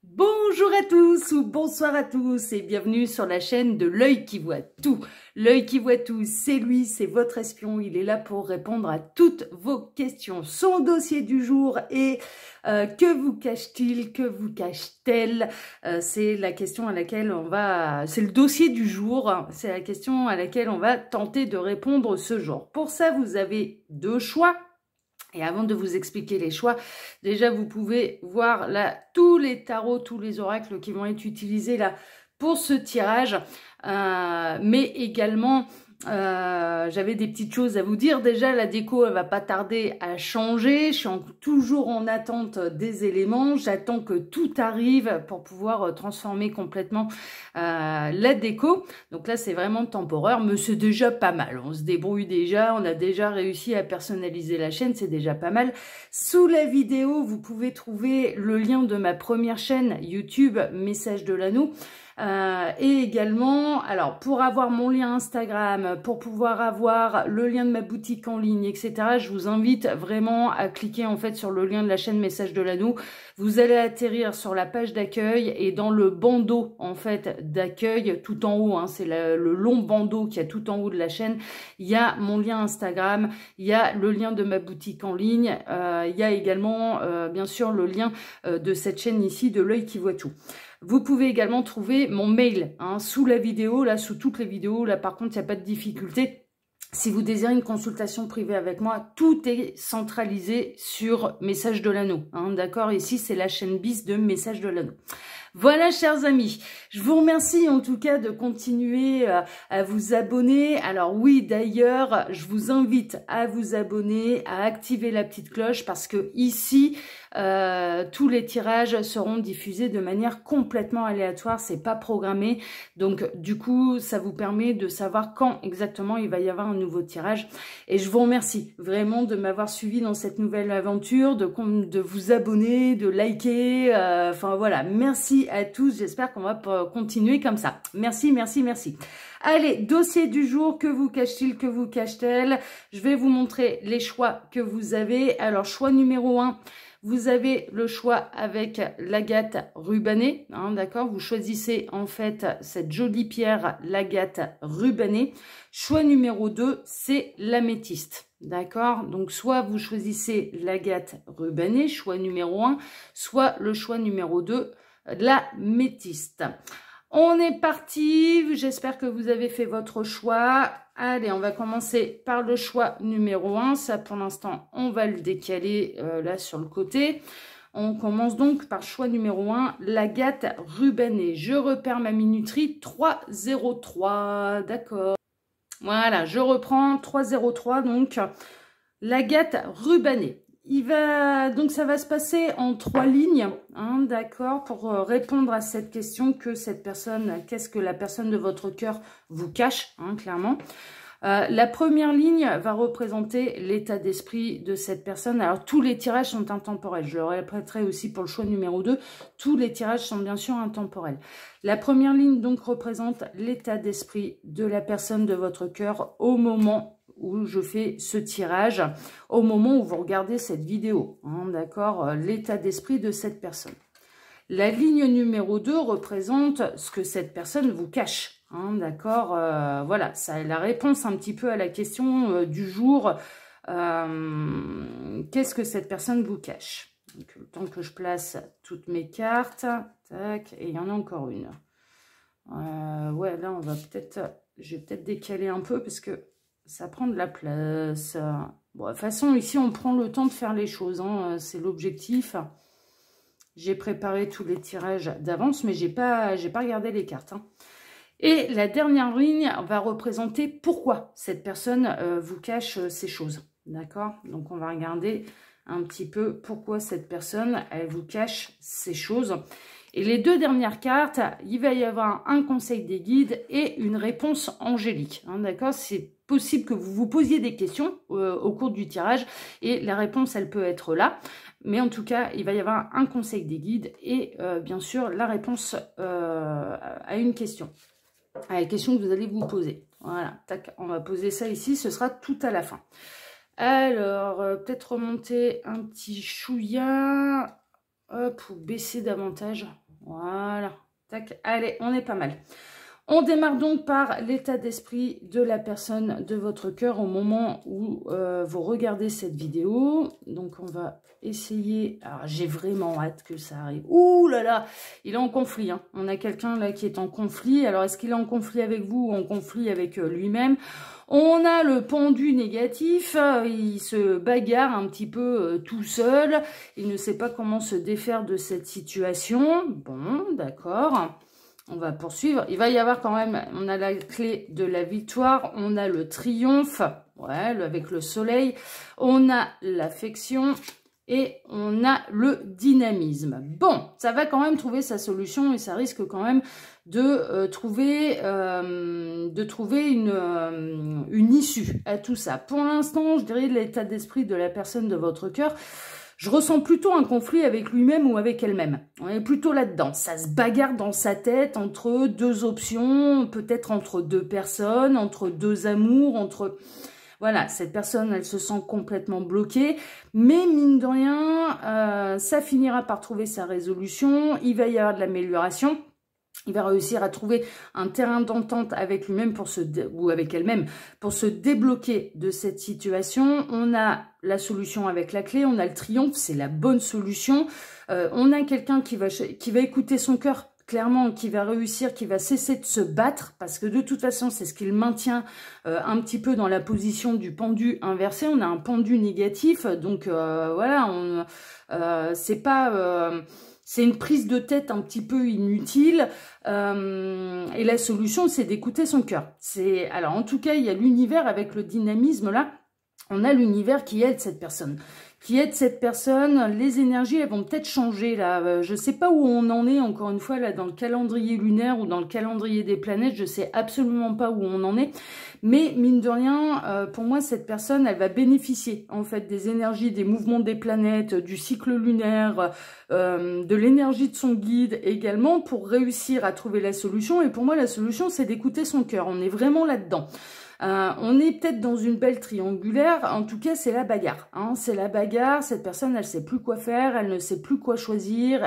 Bonjour à tous ou bonsoir à tous et bienvenue sur la chaîne de l'œil qui voit tout. L'œil qui voit tout, c'est lui, c'est votre espion. Il est là pour répondre à toutes vos questions. Son dossier du jour est que vous cache-t-il, que vous cache-t-elle? C'est la question à laquelle on va... C'est le dossier du jour, hein. C'est la question à laquelle on va tenter de répondre ce jour. Pour ça, vous avez deux choix. Et avant de vous expliquer les choix, déjà vous pouvez voir là tous les tarots, tous les oracles qui vont être utilisés là pour ce tirage, mais également j'avais des petites choses à vous dire. Déjà la déco elle va pas tarder à changer, je suis toujours en attente des éléments, j'attends que tout arrive pour pouvoir transformer complètement la déco. Donc là c'est vraiment temporaire, mais c'est déjà pas mal, on se débrouille déjà, on a déjà réussi à personnaliser la chaîne, c'est déjà pas mal. Sous la vidéo vous pouvez trouver le lien de ma première chaîne YouTube Message de l'Anneau. Et également, alors pour avoir mon lien Instagram, pour pouvoir avoir le lien de ma boutique en ligne, etc., je vous invite vraiment à cliquer en fait sur le lien de la chaîne Message de l'Anneau. Vous allez atterrir sur la page d'accueil et dans le bandeau en fait d'accueil tout en haut, hein, c'est le long bandeau qui a tout en haut de la chaîne, il y a mon lien Instagram, il y a le lien de ma boutique en ligne, il y a également bien sûr le lien de cette chaîne ici de l'œil qui voit tout. Vous pouvez également trouver mon mail hein, sous la vidéo, là sous toutes les vidéos, là par contre il n'y a pas de difficulté. Si vous désirez une consultation privée avec moi, tout est centralisé sur Message de l'Anneau. Hein, d'accord, ici c'est la chaîne bis de Message de l'Anneau. Voilà, chers amis, je vous remercie en tout cas de continuer à vous abonner. Alors oui, d'ailleurs, je vous invite à vous abonner, à activer la petite cloche parce que ici, tous les tirages seront diffusés de manière complètement aléatoire, c'est pas programmé. Donc du coup, ça vous permet de savoir quand exactement il va y avoir un nouveau tirage. Et je vous remercie vraiment de m'avoir suivi dans cette nouvelle aventure, de vous abonner, de liker. Enfin voilà, merci à tous, j'espère qu'on va continuer comme ça. Merci, merci, merci. Allez, dossier du jour, que vous cache-t-il, que vous cache-t-elle? Je vais vous montrer les choix que vous avez. Alors, choix numéro 1, vous avez le choix avec l'agate rubanée, hein, d'accord? Vous choisissez en fait cette jolie pierre, l'agate rubanée. Choix numéro 2, c'est l'améthyste. D'accord, donc soit vous choisissez l'agate rubanée, choix numéro 1, soit le choix numéro 2, l'améthyste. On est parti, j'espère que vous avez fait votre choix. Allez, on va commencer par le choix numéro 1. Ça, pour l'instant, on va le décaler là sur le côté. On commence donc par choix numéro 1, l'agate rubanée. Je repère ma minuterie 303, d'accord. Voilà, je reprends 303, donc l'agate rubanée. Donc ça va se passer en 3 lignes, hein, d'accord, pour répondre à cette question qu'est-ce que la personne de votre cœur vous cache, hein, clairement. La première ligne va représenter l'état d'esprit de cette personne. Alors, tous les tirages sont intemporels. Je le répéterai aussi pour le choix numéro 2. Tous les tirages sont bien sûr intemporels. La première ligne, donc, représente l'état d'esprit de la personne de votre cœur au moment où je fais ce tirage, au moment où vous regardez cette vidéo. Hein, d'accord, l'état d'esprit de cette personne. La ligne numéro 2 représente ce que cette personne vous cache. Hein, d'accord, voilà, c'est la réponse un petit peu à la question du jour. Qu'est-ce que cette personne vous cache? Donc, le temps que je place toutes mes cartes, tac, et il y en a encore une. Ouais, là, je vais peut-être décaler un peu parce que ça prend de la place. Bon, de toute façon, ici, on prend le temps de faire les choses. Hein, c'est l'objectif. J'ai préparé tous les tirages d'avance, mais j'ai pas regardé les cartes. Hein. Et la dernière ligne va représenter pourquoi cette personne vous cache ces choses. D'accord? Donc, on va regarder un petit peu pourquoi cette personne, elle vous cache ces choses. Et les deux dernières cartes, il va y avoir un conseil des guides et une réponse angélique. Hein, d'accord? C'est possible que vous vous posiez des questions au cours du tirage et la réponse, elle peut être là. Mais en tout cas, il va y avoir un conseil des guides et bien sûr la réponse à une question. À la question que vous allez vous poser. Voilà, tac, on va poser ça ici, ce sera tout à la fin. Alors, peut-être remonter un petit chouïa, hop, pour baisser davantage. Voilà. Tac. Allez, on est pas mal. On démarre donc par l'état d'esprit de la personne de votre cœur au moment où vous regardez cette vidéo. Donc, on va essayer... Alors, j'ai vraiment hâte que ça arrive. Ouh là là, il est en conflit. Hein. On a quelqu'un là qui est en conflit. Alors, est-ce qu'il est en conflit avec vous ou en conflit avec lui-même? On a le pendu négatif. Il se bagarre un petit peu tout seul. Il ne sait pas comment se défaire de cette situation. Bon, d'accord. On va poursuivre. Il va y avoir quand même, on a la clé de la victoire, on a le triomphe, ouais, avec le soleil, on a l'affection et on a le dynamisme. Bon, ça va quand même trouver sa solution et ça risque quand même de trouver une issue à tout ça. Pour l'instant, je dirais l'état d'esprit de la personne de votre cœur. Je ressens plutôt un conflit avec lui-même ou avec elle-même. On est plutôt là-dedans. Ça se bagarre dans sa tête entre deux options, peut-être entre deux personnes, entre deux amours, entre... Voilà, cette personne, elle se sent complètement bloquée. Mais mine de rien, ça finira par trouver sa résolution. Il va y avoir de l'amélioration. Il va réussir à trouver un terrain d'entente avec lui-même ou avec elle-même pour se débloquer de cette situation. On a la solution avec la clé, on a le triomphe, c'est la bonne solution. On a quelqu'un qui va écouter son cœur, clairement, qui va réussir, qui va cesser de se battre, parce que de toute façon, c'est ce qui le maintient un petit peu dans la position du pendu inversé. On a un pendu négatif, donc voilà, c'est pas... c'est une prise de tête un petit peu inutile et la solution, c'est d'écouter son cœur. Alors, en tout cas, il y a l'univers avec le dynamisme là. On a l'univers qui aide cette personne. Les énergies, elles vont peut-être changer là. Je ne sais pas où on en est, encore une fois, là, dans le calendrier lunaire ou dans le calendrier des planètes. Je ne sais absolument pas où on en est. Mais mine de rien, pour moi, cette personne, elle va bénéficier en fait des énergies, des mouvements des planètes, du cycle lunaire, de l'énergie de son guide également pour réussir à trouver la solution. Et pour moi, la solution, c'est d'écouter son cœur. On est vraiment là-dedans. On est peut-être dans une belle triangulaire, en tout cas c'est la bagarre, hein. C'est la bagarre, cette personne elle ne sait plus quoi faire, elle ne sait plus quoi choisir,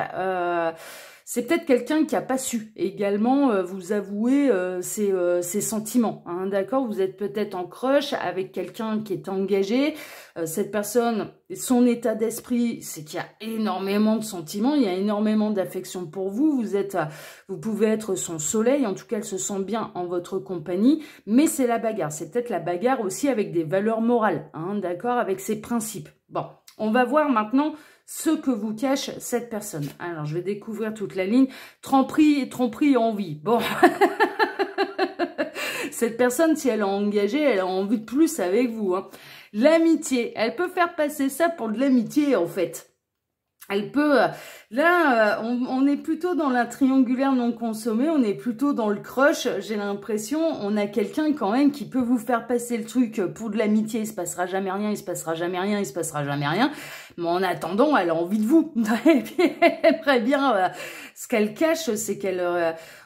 c'est peut-être quelqu'un qui n'a pas su également vous avouer ses sentiments, hein, d'accord? Vous êtes peut-être en crush avec quelqu'un qui est engagé, cette personne, son état d'esprit, c'est qu'il y a énormément de sentiments, il y a énormément d'affection pour vous, vous pouvez être son soleil, en tout cas elle se sent bien en votre compagnie, mais c'est la bagarre, c'est peut-être la bagarre aussi avec des valeurs morales, hein, d'accord, avec ses principes. Bon, on va voir maintenant ce que vous cache cette personne. Alors, je vais découvrir toute la ligne. Tromperie et envie. Bon. Cette personne, si elle est engagée, elle a envie de plus avec vous, hein. L'amitié, elle peut faire passer ça pour de l'amitié, en fait. Elle peut... Là, on est plutôt dans la triangulaire non consommée, on est plutôt dans le crush, j'ai l'impression. On a quelqu'un quand même qui peut vous faire passer le truc pour de l'amitié. Il se passera jamais rien, il se passera jamais rien, il se passera jamais rien. Mais en attendant, elle a envie de vous. Et puis, elle aimerait bien... ce qu'elle cache, c'est qu'elle...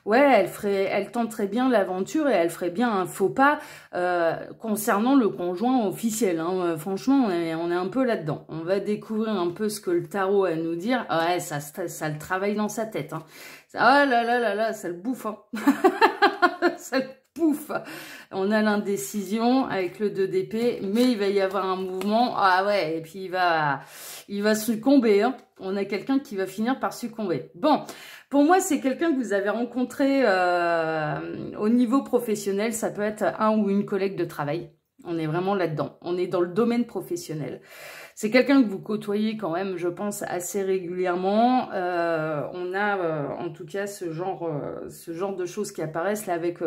elle tenterait bien l'aventure et elle ferait bien un faux pas concernant le conjoint officiel, hein. Franchement, on est un peu là-dedans. On va découvrir un peu ce que le tarot a à nous dire. Ouais, ça le travaille dans sa tête, hein. Ah là là là là, ça le bouffe, hein. Ça le bouffe. On a l'indécision avec le 2 d'épée, mais il va y avoir un mouvement. Ah ouais, et puis il va succomber, hein. On a quelqu'un qui va finir par succomber. Bon, pour moi, c'est quelqu'un que vous avez rencontré au niveau professionnel. Ça peut être un ou une collègue de travail. On est vraiment là-dedans. On est dans le domaine professionnel. C'est quelqu'un que vous côtoyez quand même, je pense, assez régulièrement. On a en tout cas ce genre de choses qui apparaissent là avec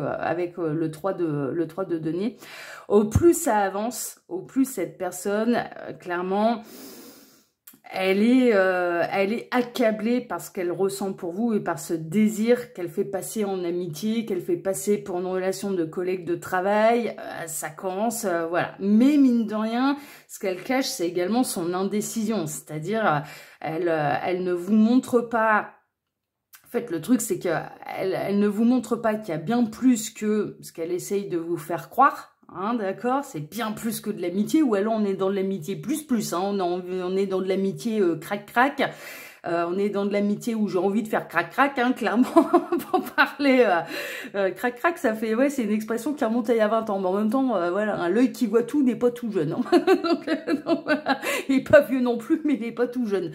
le 3 de denier. Au plus ça avance, au plus cette personne, clairement... Elle est accablée par ce qu'elle ressent pour vous et par ce désir qu'elle fait passer en amitié, qu'elle fait passer pour une relation de collègue de travail. Ça commence, voilà. Mais mine de rien, ce qu'elle cache, c'est également son indécision. C'est-à-dire, elle ne vous montre pas... En fait, le truc, c'est qu'elle ne vous montre pas qu'il y a bien plus que ce qu'elle essaye de vous faire croire. Hein, d'accord, c'est bien plus que de l'amitié, ou alors on est dans de l'amitié plus, hein, on est dans de l'amitié crac-crac. on est dans de l'amitié où j'ai envie de faire crac-crac, hein, clairement, pour parler crac-crac, ça fait, ouais, c'est une expression qui remonte à il y a 20 ans, mais en même temps, voilà, hein, l'œil qui voit tout n'est pas tout jeune, hein. donc, voilà. Il est pas vieux non plus, mais il n'est pas tout jeune.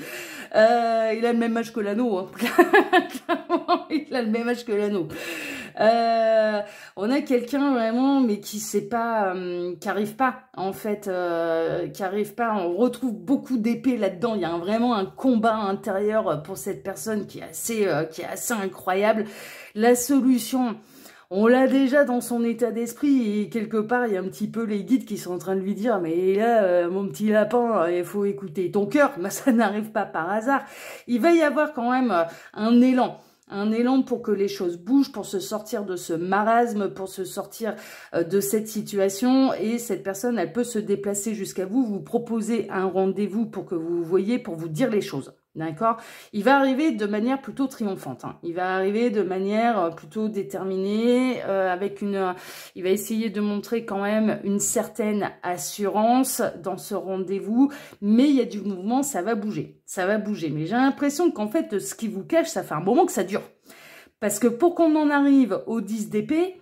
Il a le même âge que l'anneau, hein. Clairement, il a le même âge que l'anneau. On a quelqu'un vraiment, mais qui sait pas, qui arrive pas, en fait, qui arrive pas. On retrouve beaucoup d'épées là-dedans. Il y a vraiment un combat intérieur pour cette personne qui est assez incroyable. La solution, on l'a déjà dans son état d'esprit et quelque part, il y a un petit peu les guides qui sont en train de lui dire « Mais là, mon petit lapin, il faut écouter ton cœur. » Mais ça n'arrive pas par hasard. Il va y avoir quand même un élan. Un élan pour que les choses bougent, pour se sortir de ce marasme, pour se sortir de cette situation. Et cette personne, elle peut se déplacer jusqu'à vous, vous proposer un rendez-vous pour que vous voyez, pour vous dire les choses. D'accord? Il va arriver de manière plutôt triomphante. Hein. Il va arriver de manière plutôt déterminée, il va essayer de montrer quand même une certaine assurance dans ce rendez-vous, mais il y a du mouvement, ça va bouger. Ça va bouger. Mais j'ai l'impression qu'en fait, ce qui vous cache, ça fait un moment que ça dure. Parce que pour qu'on en arrive au 10 d'épée,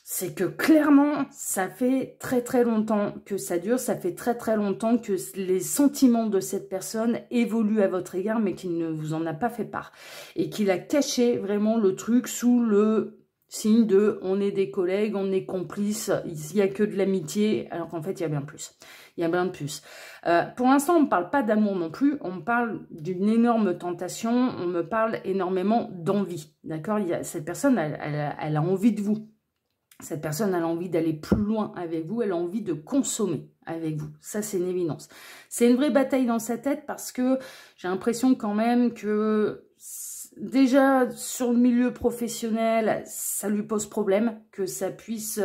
c'est que clairement, ça fait très très longtemps que ça dure, ça fait très très longtemps que les sentiments de cette personne évoluent à votre égard, mais qu'il ne vous en a pas fait part. Et qu'il a caché vraiment le truc sous le signe de « on est des collègues, on est complices, il n'y a que de l'amitié », alors qu'en fait, il y a bien plus. Il y a bien plus. Pour l'instant, on ne parle pas d'amour non plus, on parle d'une énorme tentation, on me parle énormément d'envie. D'accord? Cette personne, elle a envie de vous. Cette personne, elle a envie d'aller plus loin avec vous, elle a envie de consommer avec vous. Ça, c'est une évidence. C'est une vraie bataille dans sa tête parce que j'ai l'impression quand même que déjà sur le milieu professionnel, ça lui pose problème, que ça puisse...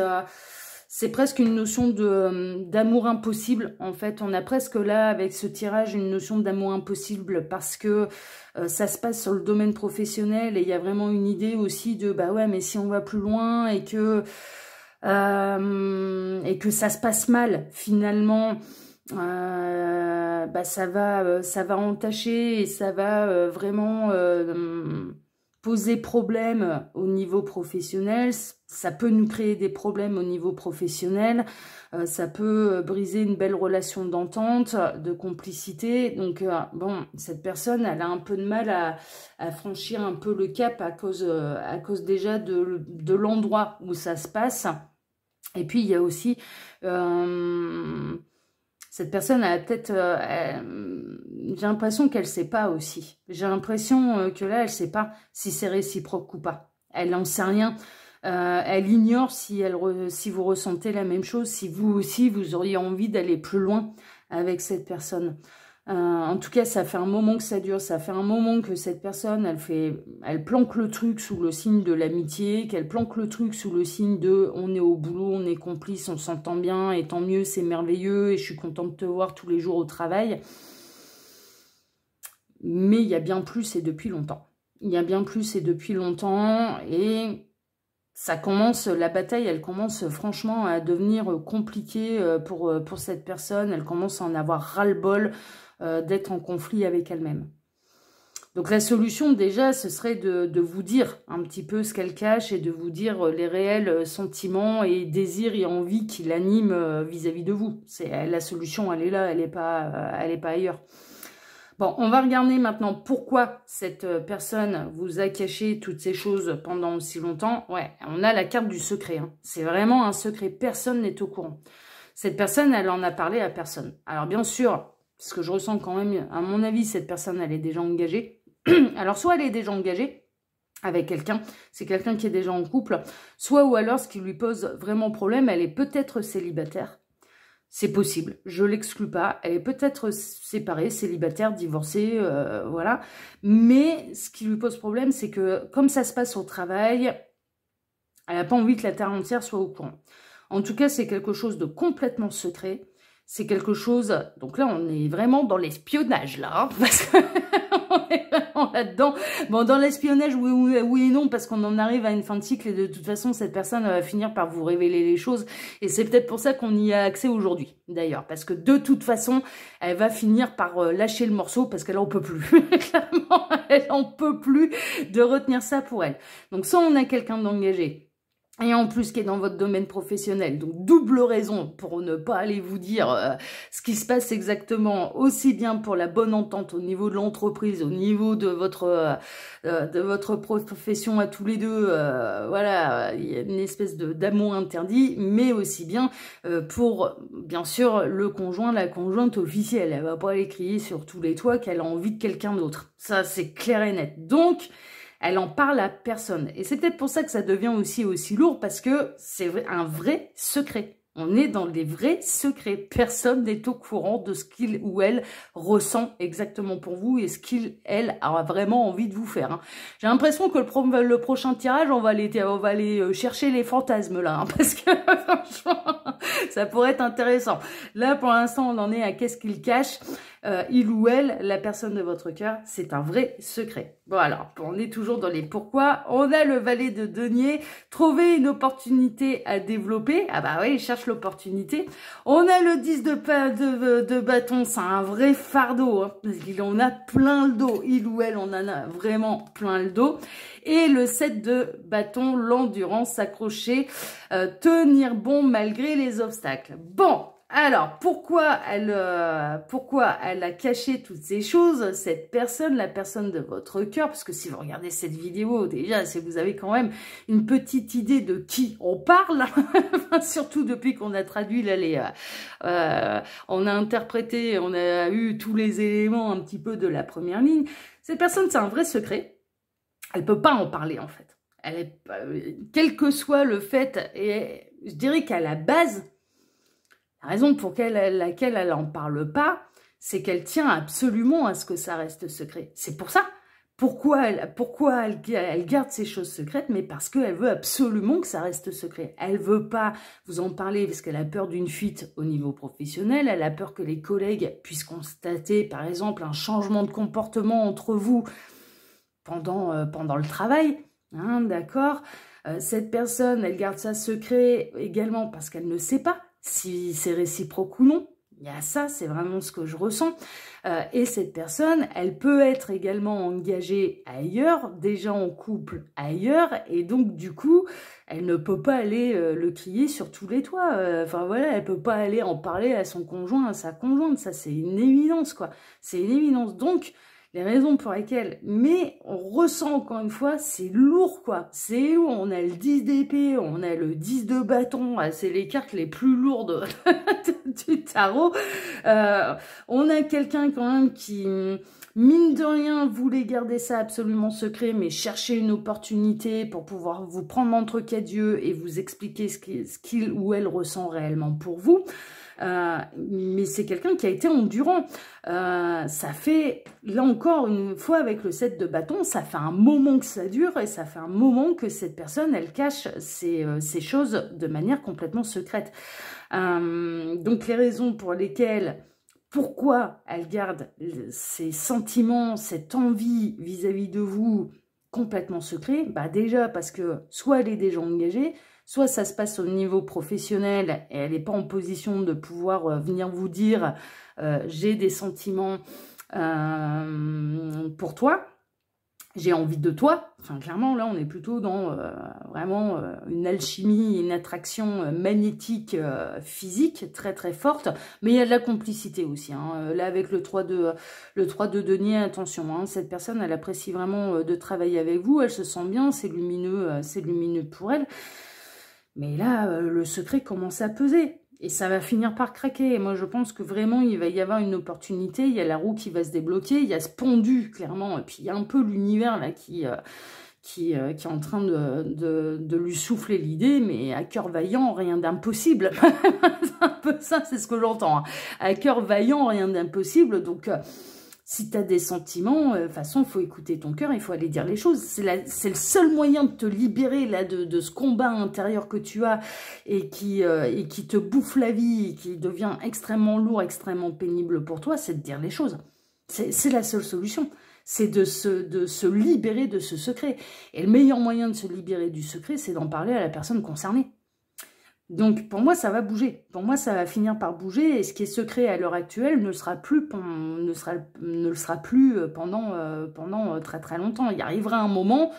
c'est presque une notion d'amour impossible. En fait, on a presque là, avec ce tirage, une notion d'amour impossible parce que ça se passe sur le domaine professionnel et il y a vraiment une idée aussi de, bah ouais, mais si on va plus loin et que ça se passe mal, finalement, bah ça va entacher et ça va vraiment... poser problème au niveau professionnel, ça peut nous créer des problèmes au niveau professionnel, ça peut briser une belle relation d'entente, de complicité. Donc, bon, cette personne, elle a un peu de mal à franchir un peu le cap à cause déjà de l'endroit où ça se passe. Et puis, il y a aussi... cette personne, elle a peut-être... j'ai l'impression qu'elle ne sait pas aussi. J'ai l'impression que là, elle ne sait pas si c'est réciproque ou pas. Elle n'en sait rien. Elle ignore si vous ressentez la même chose, si vous aussi, vous auriez envie d'aller plus loin avec cette personne. En tout cas, ça fait un moment que ça dure, ça fait un moment que cette personne, elle planque le truc sous le signe de l'amitié, qu'elle planque le truc sous le signe de on est au boulot, on est complice, on s'entend bien, et tant mieux, c'est merveilleux, et je suis contente de te voir tous les jours au travail. Mais il y a bien plus et depuis longtemps. Il y a bien plus et depuis longtemps, et ça commence, la bataille, elle commence franchement à devenir compliquée pour cette personne, elle commence à en avoir ras-le-bol, d'être en conflit avec elle-même. Donc la solution déjà, ce serait de vous dire un petit peu ce qu'elle cache et de vous dire les réels sentiments et désirs et envies qui l'animent vis-à-vis de vous. La solution, elle est là, elle n'est pas ailleurs. Bon, on va regarder maintenant pourquoi cette personne vous a caché toutes ces choses pendant si longtemps. Ouais, on a la carte du secret. Hein. C'est vraiment un secret, personne n'est au courant. Cette personne, elle en a parlé à personne. Alors bien sûr... Parce que je ressens quand même, à mon avis, cette personne, elle est déjà engagée. Alors, soit elle est déjà engagée avec quelqu'un, c'est quelqu'un qui est déjà en couple, soit ou alors, ce qui lui pose vraiment problème, elle est peut-être célibataire. C'est possible, je l'exclus pas. Elle est peut-être séparée, célibataire, divorcée, voilà. Mais ce qui lui pose problème, c'est que comme ça se passe au travail, elle n'a pas envie que la terre entière soit au courant. En tout cas, c'est quelque chose de complètement secret. C'est quelque chose... Donc là, on est vraiment dans l'espionnage, là. Hein, parce qu'on est vraiment là-dedans. Bon, dans l'espionnage, oui et non, parce qu'on en arrive à une fin de cycle et de toute façon, cette personne va finir par vous révéler les choses. Et c'est peut-être pour ça qu'on y a accès aujourd'hui, d'ailleurs. Parce que de toute façon, elle va finir par lâcher le morceau parce qu'elle en peut plus. Clairement, elle en peut plus de retenir ça pour elle. Donc, soit on a quelqu'un d'engagé, et en plus qui est dans votre domaine professionnel, donc double raison pour ne pas aller vous dire ce qui se passe exactement, aussi bien pour la bonne entente au niveau de l'entreprise, au niveau de votre profession à tous les deux, voilà, il y a une espèce d'amour interdit, mais aussi bien pour, bien sûr, le conjoint, la conjointe officielle. Elle va pas aller crier sur tous les toits qu'elle a envie de quelqu'un d'autre. Ça, c'est clair et net. Donc, elle en parle à personne. Et c'est peut-être pour ça que ça devient aussi lourd, parce que c'est un vrai secret. On est dans des vrais secrets. Personne n'est au courant de ce qu'il ou elle ressent exactement pour vous et ce qu'il, elle, a vraiment envie de vous faire. Hein. J'ai l'impression que le prochain tirage, on va aller chercher les fantasmes là, hein, parce que franchement, ça pourrait être intéressant. Là, pour l'instant, on en est à qu'est-ce qu'il cache. Il ou elle, la personne de votre cœur, c'est un vrai secret. Bon alors, on est toujours dans les pourquoi. On a le valet de denier, trouver une opportunité à développer. Ah bah oui, il cherche l'opportunité. On a le 10 de bâton, c'est un vrai fardeau, hein, parce qu'il en a plein le dos. Il ou elle, on en a vraiment plein le dos. Et le 7 de bâton, l'endurance, s'accrocher, tenir bon malgré les obstacles. Bon. Alors, pourquoi elle a caché toutes ces choses, cette personne, la personne de votre cœur, parce que si vous regardez cette vidéo, déjà, si vous avez quand même une petite idée de qui on parle, surtout depuis qu'on a traduit, là, on a interprété, on a eu tous les éléments un petit peu de la première ligne, cette personne, c'est un vrai secret, elle peut pas en parler, en fait. Elle est, quel que soit le fait, et je dirais qu'à la base, la raison pour laquelle elle n'en parle pas, c'est qu'elle tient absolument à ce que ça reste secret. C'est pour ça. Pourquoi elle garde ces choses secrètes? Mais parce qu'elle veut absolument que ça reste secret. Elle veut pas vous en parler parce qu'elle a peur d'une fuite au niveau professionnel. Elle a peur que les collègues puissent constater, par exemple, un changement de comportement entre vous pendant le travail. Hein, d'accord? Cette personne, elle garde ça secret également parce qu'elle ne sait pas si c'est réciproque ou non. Il y a ça, c'est vraiment ce que je ressens. Et cette personne, elle peut être également engagée ailleurs, déjà en couple ailleurs, et donc du coup, elle ne peut pas aller le crier sur tous les toits. Enfin voilà, elle peut pas aller en parler à son conjoint, à sa conjointe. Ça, c'est une évidence, quoi. C'est une évidence. Donc, les raisons pour lesquelles, mais on ressent encore une fois, c'est lourd quoi, c'est lourd, on a le 10 d'épée, on a le 10 de bâton, c'est les cartes les plus lourdes du tarot, on a quelqu'un quand même qui, mine de rien, voulait garder ça absolument secret, mais chercher une opportunité pour pouvoir vous prendre entre quatre yeux et vous expliquer ce qu'il ou elle ressent réellement pour vous. Mais c'est quelqu'un qui a été endurant. Ça fait, là encore une fois avec le 7 de bâton, ça fait un moment que ça dure et ça fait un moment que cette personne, elle cache ces choses de manière complètement secrète. Donc les raisons pour lesquelles, pourquoi elle garde ces sentiments, cette envie vis-à-vis de vous complètement secret, bah déjà parce que soit elle est déjà engagée, soit ça se passe au niveau professionnel et elle n'est pas en position de pouvoir venir vous dire j'ai des sentiments pour toi, j'ai envie de toi. Enfin, clairement, là, on est plutôt dans vraiment une alchimie, une attraction magnétique, physique, très très forte. Mais il y a de la complicité aussi. Hein. Là, avec le 3 de denier, attention, hein, cette personne, elle apprécie vraiment de travailler avec vous. Elle se sent bien, c'est lumineux pour elle. Mais là, le secret commence à peser. Et ça va finir par craquer. Et moi, je pense que vraiment, il va y avoir une opportunité. Il y a la roue qui va se débloquer. Il y a ce pendu, clairement. Et puis, il y a un peu l'univers là qui est en train de lui souffler l'idée. Mais à cœur vaillant, rien d'impossible. C'est un peu ça, c'est ce que j'entends. Hein. À cœur vaillant, rien d'impossible. Donc... si tu as des sentiments, de toute façon, il faut écouter ton cœur, il faut aller dire les choses. C'est le seul moyen de te libérer là de ce combat intérieur que tu as et qui te bouffe la vie, et qui devient extrêmement lourd, extrêmement pénible pour toi, c'est de dire les choses. C'est la seule solution. C'est de se libérer de ce secret. Et le meilleur moyen de se libérer du secret, c'est d'en parler à la personne concernée. Donc, pour moi, ça va bouger. Pour moi, ça va finir par bouger. Et ce qui est secret à l'heure actuelle ne le sera plus pendant très très longtemps. Il arrivera un moment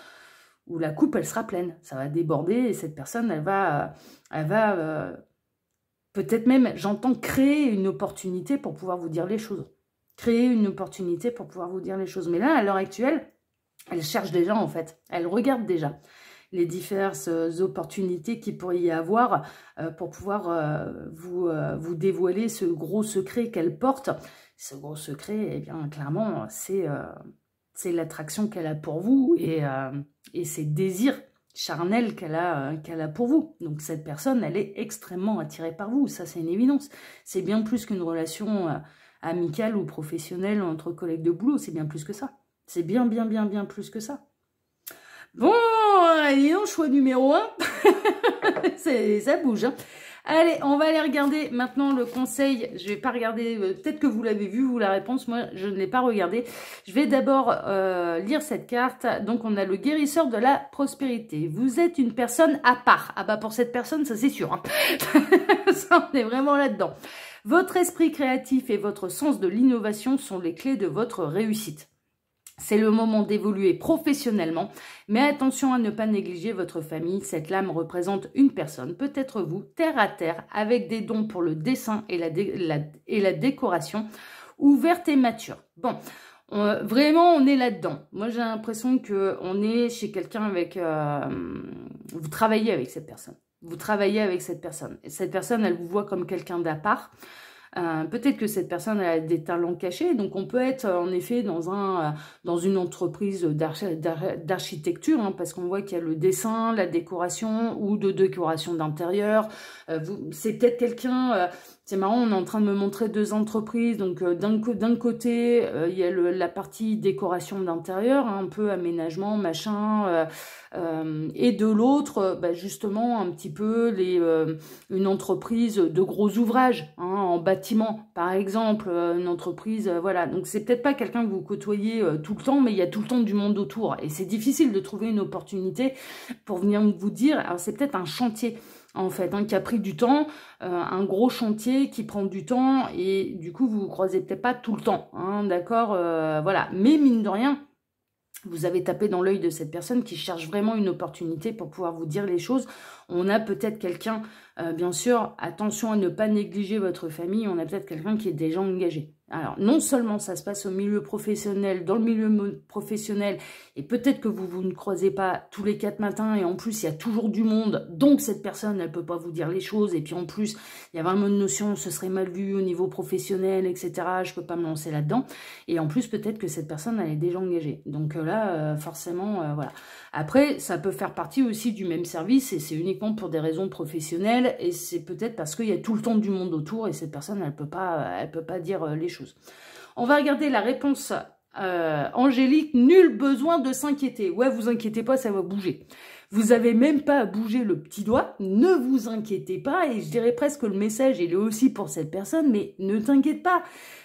où la coupe, elle sera pleine. Ça va déborder et cette personne, elle va peut-être même, j'entends, créer une opportunité pour pouvoir vous dire les choses. Créer une opportunité pour pouvoir vous dire les choses. Mais là, à l'heure actuelle, elle cherche déjà, en fait. Elle regarde déjà les diverses opportunités qu'il pourrait y avoir pour pouvoir vous dévoiler ce gros secret qu'elle porte. Ce gros secret, eh bien, clairement, c'est l'attraction qu'elle a pour vous et ses désirs charnels qu'elle a pour vous. Donc, cette personne, elle est extrêmement attirée par vous. Ça, c'est une évidence. C'est bien plus qu'une relation amicale ou professionnelle entre collègues de boulot. C'est bien plus que ça. C'est bien plus que ça. Bon, allez, choix numéro 1. Ça bouge. Hein. Allez, on va aller regarder maintenant le conseil. Je vais pas regarder, peut-être que vous l'avez vu, vous, la réponse. Moi, je ne l'ai pas regardé. Je vais d'abord lire cette carte. Donc, on a le guérisseur de la prospérité. Vous êtes une personne à part. Ah bah, pour cette personne, ça c'est sûr. Hein. Ça, on est vraiment là-dedans. Votre esprit créatif et votre sens de l'innovation sont les clés de votre réussite. C'est le moment d'évoluer professionnellement, mais attention à ne pas négliger votre famille. Cette lame représente une personne, peut-être vous, terre à terre, avec des dons pour le dessin et la décoration, ouverte et mature. Bon, vraiment, on est là-dedans. Moi, j'ai l'impression qu'on est chez quelqu'un avec... vous travaillez avec cette personne. Vous travaillez avec cette personne. Et cette personne, elle vous voit comme quelqu'un d'à part. Peut-être que cette personne a des talents cachés, donc on peut être en effet dans une entreprise d'architecture, hein, parce qu'on voit qu'il y a le dessin, la décoration ou de décoration d'intérieur. C'est peut-être quelqu'un, c'est marrant, on est en train de me montrer deux entreprises, donc d'un côté il y a la partie décoration d'intérieur, hein, un peu aménagement, machin, et de l'autre, justement un petit peu une entreprise de gros ouvrages, hein, en bâtiment par exemple, une entreprise, voilà. Donc c'est peut-être pas quelqu'un que vous côtoyez tout le temps, mais il y a tout le temps du monde autour et c'est difficile de trouver une opportunité pour venir vous dire. Alors c'est peut-être un chantier en fait, hein, qui a pris du temps, un gros chantier qui prend du temps et du coup vous vous croisez peut-être pas tout le temps, hein, d'accord, voilà. Mais mine de rien, vous avez tapé dans l'œil de cette personne qui cherche vraiment une opportunité pour pouvoir vous dire les choses. On a peut-être quelqu'un, bien sûr, attention à ne pas négliger votre famille, on a peut-être quelqu'un qui est déjà engagé. Alors, non seulement ça se passe au milieu professionnel, dans le milieu professionnel, et peut-être que vous ne croisez pas tous les 4 matins, et en plus, il y a toujours du monde, donc cette personne, elle peut pas vous dire les choses, et puis en plus, il y a vraiment une notion, ce serait mal vu au niveau professionnel, etc., je peux pas me lancer là-dedans, et en plus, peut-être que cette personne, elle est déjà engagée. Donc là, forcément, voilà. Après, ça peut faire partie aussi du même service, et c'est uniquement pour des raisons professionnelles, et c'est peut-être parce qu'il y a tout le temps du monde autour, et cette personne, elle peut pas dire les choses. On va regarder la réponse Angélique. Nul besoin de s'inquiéter. Ouais, vous inquiétez pas, ça va bouger. Vous avez même pas à bouger le petit doigt. Ne vous inquiétez pas. Et je dirais presque que le message, il est aussi pour cette personne. Mais ne t'inquiète pas.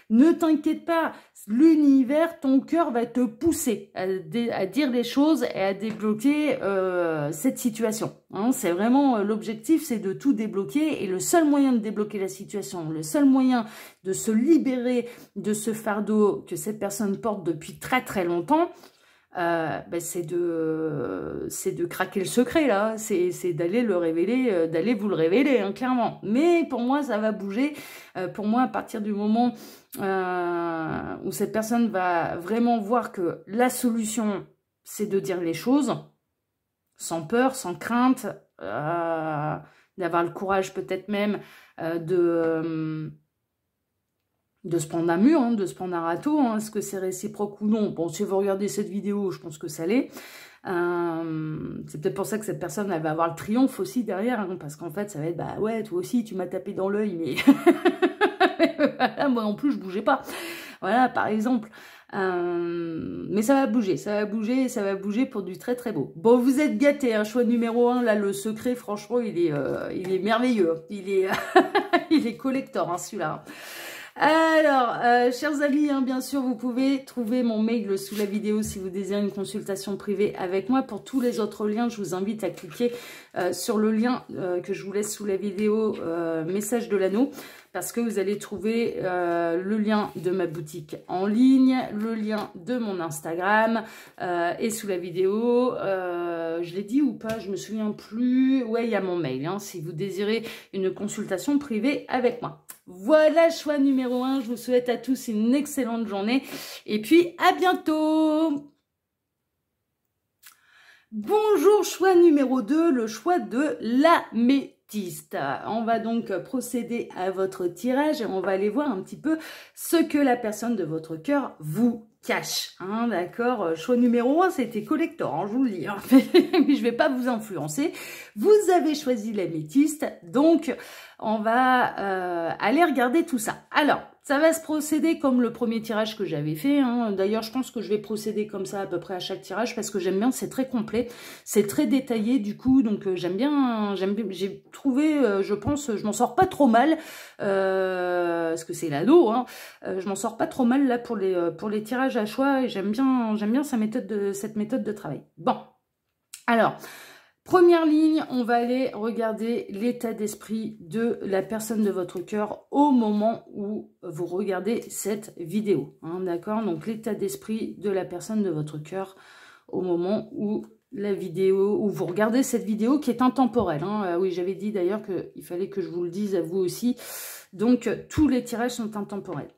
Ne t'inquiète pas. L'univers, ton cœur va te pousser à dire les choses et à débloquer cette situation. Hein, c'est vraiment l'objectif, c'est de tout débloquer. Et le seul moyen de débloquer la situation, le seul moyen de se libérer de ce fardeau que cette personne porte depuis très très longtemps, c'est de craquer le secret là, c'est d'aller le révéler, d'aller vous le révéler, hein, clairement. Mais pour moi ça va bouger. Pour moi, à partir du moment où cette personne va vraiment voir que la solution c'est de dire les choses sans peur, sans crainte, d'avoir le courage peut-être même de se prendre un mur, hein, de se prendre un râteau, hein, est-ce que c'est réciproque ou non? Bon, si vous regardez cette vidéo, je pense que ça l'est. C'est peut-être pour ça que cette personne, elle va avoir le triomphe aussi derrière, hein, parce qu'en fait, ça va être, bah ouais, toi aussi, tu m'as tapé dans l'œil, mais voilà, moi en plus, je bougeais pas. Voilà, par exemple. Mais ça va bouger, ça va bouger, ça va bouger pour du très très beau. Bon, vous êtes gâtés, hein, choix numéro 1, là, le secret, franchement, il est merveilleux. Il est collector, hein, celui-là. Alors, chers amis, hein, bien sûr, vous pouvez trouver mon mail sous la vidéo si vous désirez une consultation privée avec moi. Pour tous les autres liens, je vous invite à cliquer sur le lien que je vous laisse sous la vidéo, message de l'anneau, parce que vous allez trouver le lien de ma boutique en ligne, le lien de mon Instagram et sous la vidéo, je l'ai dit ou pas, je me souviens plus. Ouais, il y a mon mail, hein, si vous désirez une consultation privée avec moi. Voilà, choix numéro 1. Je vous souhaite à tous une excellente journée. Et puis, à bientôt. Bonjour, choix numéro 2, le choix de l'améthyste. On va donc procéder à votre tirage et on va aller voir un petit peu ce que la personne de votre cœur vous cache. Hein, d'accord, choix numéro 1, c'était collector, hein, je vous le dis. Hein. Mais je ne vais pas vous influencer. Vous avez choisi l'améthyste, donc on va aller regarder tout ça. Alors, ça va se procéder comme le premier tirage que j'avais fait. Hein. D'ailleurs, je pense que je vais procéder comme ça à peu près à chaque tirage parce que j'aime bien, c'est très complet, c'est très détaillé du coup. Donc j'aime bien, j'ai trouvé, je pense, je m'en sors pas trop mal parce que c'est l'ado. Hein. Je m'en sors pas trop mal là pour les tirages à choix et j'aime bien cette méthode de travail. Bon, alors. Première ligne, on va aller regarder l'état d'esprit de la personne de votre cœur au moment où vous regardez cette vidéo. Hein, d'accord? Donc, l'état d'esprit de la personne de votre cœur au moment où où vous regardez cette vidéo qui est intemporelle. Hein. Oui, j'avais dit d'ailleurs qu'il fallait que je vous le dise à vous aussi. Donc, tous les tirages sont intemporels.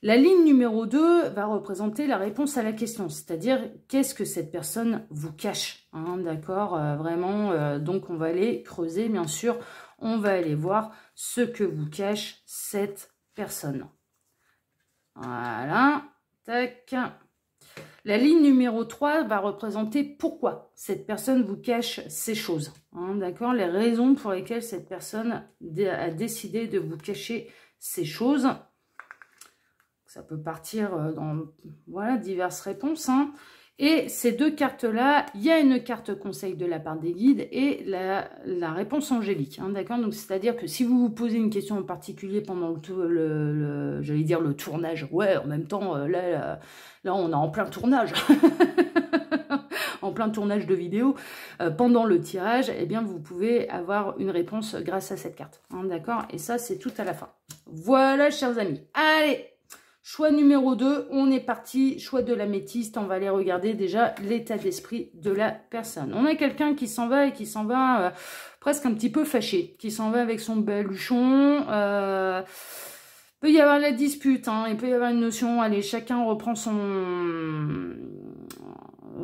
La ligne numéro 2 va représenter la réponse à la question, c'est-à-dire qu'est-ce que cette personne vous cache, hein, d'accord, vraiment, donc on va aller creuser, bien sûr, on va aller voir ce que vous cache cette personne. Voilà, tac. La ligne numéro 3 va représenter pourquoi cette personne vous cache ces choses, hein, d'accord, les raisons pour lesquelles cette personne a décidé de vous cacher ces choses. Ça peut partir dans voilà, diverses réponses. Hein. Et ces deux cartes-là, il y a une carte conseil de la part des guides et la réponse angélique. Hein, d'accord? Donc, c'est-à-dire que si vous vous posez une question en particulier pendant j'allais dire le tournage, ouais, en même temps, là, on est en plein tournage. En plein tournage de vidéo, pendant le tirage, eh bien, vous pouvez avoir une réponse grâce à cette carte. Hein, d'accord? Et ça, c'est tout à la fin. Voilà, chers amis. Allez! Choix numéro 2, on est parti, choix de l'améthyste, on va aller regarder déjà l'état d'esprit de la personne. On a quelqu'un qui s'en va et qui s'en va presque un petit peu fâché, qui s'en va avec son baluchon. Peut y avoir la dispute, hein, il peut y avoir une notion, allez, chacun reprend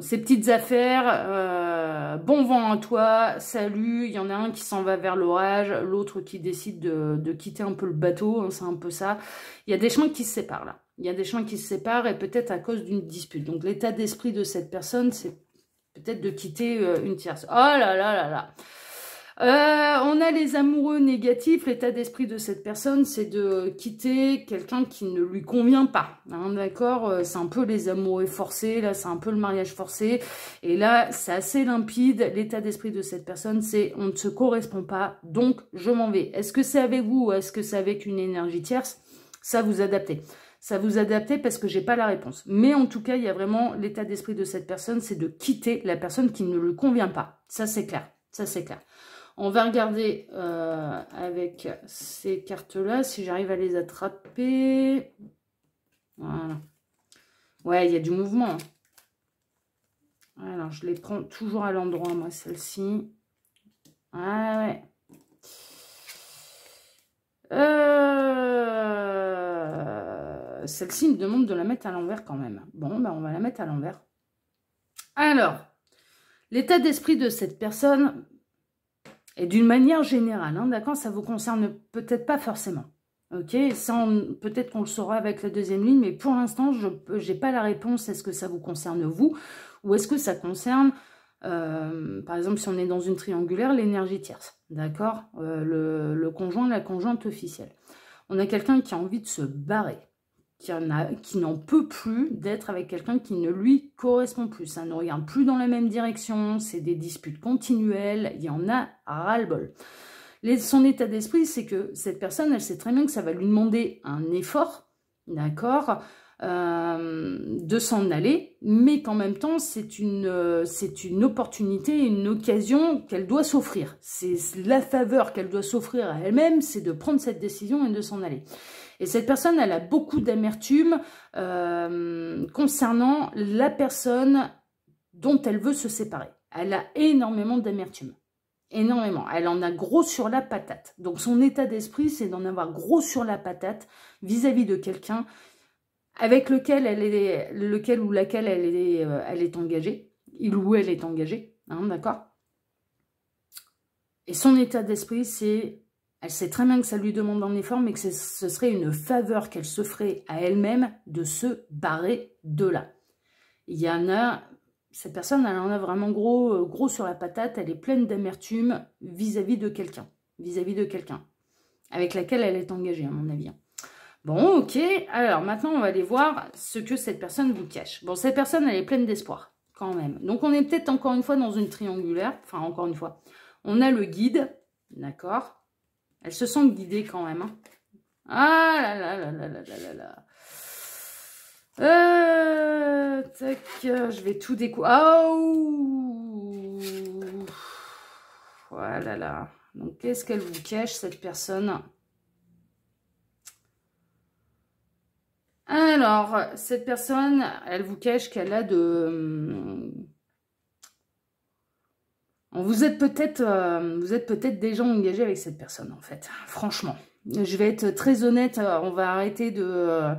ses petites affaires, bon vent à toi, salut, il y en a un qui s'en va vers l'orage, l'autre qui décide de quitter un peu le bateau, hein, c'est un peu ça. Il y a des chemins qui se séparent là, il y a des chemins qui se séparent et peut-être à cause d'une dispute. Donc l'état d'esprit de cette personne, c'est peut-être de quitter une tierce. Oh là là là là. On a les amoureux négatifs, l'état d'esprit de cette personne, c'est de quitter quelqu'un qui ne lui convient pas, hein, d'accord, c'est un peu les amoureux forcés, là c'est un peu le mariage forcé, et là c'est assez limpide, l'état d'esprit de cette personne, c'est on ne se correspond pas, donc je m'en vais. Est-ce que c'est avec vous ou est-ce que c'est avec une énergie tierce? Ça vous adaptez. Ça vous adaptez parce que j'ai pas la réponse. Mais en tout cas, il y a vraiment l'état d'esprit de cette personne, c'est de quitter la personne qui ne lui convient pas. Ça c'est clair, ça c'est clair. On va regarder avec ces cartes-là, si j'arrive à les attraper. Voilà. Ouais, il y a du mouvement. Alors, je les prends toujours à l'endroit, moi, celle-ci. Ah ouais. Celle-ci me demande de la mettre à l'envers quand même. Bon, ben on va la mettre à l'envers. Alors, l'état d'esprit de cette personne... Et d'une manière générale, hein, d'accord, ça vous concerne peut-être pas forcément. Ok, ça, peut-être qu'on le saura avec la deuxième ligne, mais pour l'instant, je n'ai pas la réponse. Est-ce que ça vous concerne vous ou est-ce que ça concerne, par exemple, si on est dans une triangulaire, l'énergie tierce, d'accord, le conjoint, la conjointe officielle. On a quelqu'un qui a envie de se barrer, qui n'en peut plus d'être avec quelqu'un qui ne lui correspond plus. Ça ne regarde plus dans la même direction, c'est des disputes continuelles, il y en a ras-le-bol. Son état d'esprit, c'est que cette personne, elle sait très bien que ça va lui demander un effort d'accord, de s'en aller, mais qu'en même temps, c'est une opportunité, une occasion qu'elle doit s'offrir. C'est la faveur qu'elle doit s'offrir à elle-même, c'est de prendre cette décision et de s'en aller. Et cette personne, elle a beaucoup d'amertume concernant la personne dont elle veut se séparer. Elle a énormément d'amertume. Énormément. Elle en a gros sur la patate. Donc son état d'esprit, c'est d'en avoir gros sur la patate vis-à-vis de quelqu'un avec lequel ou laquelle elle est engagée. Il ou elle est engagée. Hein, d'accord? Et son état d'esprit, c'est... Elle sait très bien que ça lui demande un effort, mais que ce serait une faveur qu'elle se ferait à elle-même de se barrer de là. Il y en a... Cette personne, elle en a vraiment gros sur la patate. Elle est pleine d'amertume vis-à-vis de quelqu'un. Vis-à-vis de quelqu'un. Avec laquelle elle est engagée, à mon avis. Bon, ok. Alors, maintenant, on va aller voir ce que cette personne vous cache. Bon, cette personne, elle est pleine d'espoir, quand même. Donc, on est peut-être encore une fois dans une triangulaire. Enfin, encore une fois. On a le guide. D'accord. Elle se sent guidée quand même. Hein. Ah là là là là là là là. Tac, je vais tout découvrir. Oh, voilà là. Donc, qu'est-ce qu'elle vous cache, cette personne? Alors, cette personne, elle vous cache qu'elle a de... Vous êtes peut-être déjà engagé avec cette personne, en fait. Franchement. Je vais être très honnête, on va arrêter de...